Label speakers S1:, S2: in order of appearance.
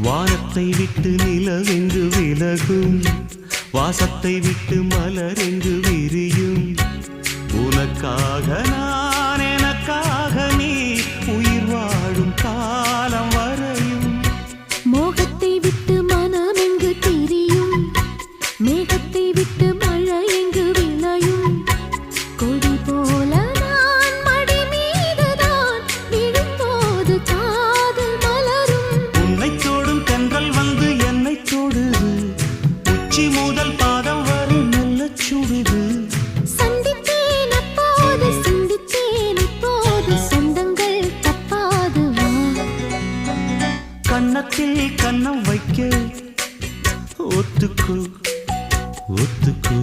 S1: வானத்தை விட்டு நிலவென்று விலகும், வாசத்தை விட்டு மலரென்று விரியும். உனக்காக நான், எனக்காக நீ, உயிர் வாழும் காலம் வரையும்.
S2: மோகத்தை விட்டு மனம் எங்கு திரியும், மேகத்தை விட்டு மழை எங்கு விளையும். கொடி போல நான் மடி மீதுதான் விழும்போது காதல் மலரும்.
S1: உன்னை தோடும் தென்றல் வந்து என்னை தொடுது, உச்சி முதல் பாதம் வரை நல்ல சுடுது.
S2: சந்தித்தேன் அப்போது, சிந்தித்தேன் இப்போது, சொந்தங்கள் தப்பாது வா.
S1: கன்னத்தில் கன்னம் வைக்க ஒத்துக்கோ ஒத்துக்கோ.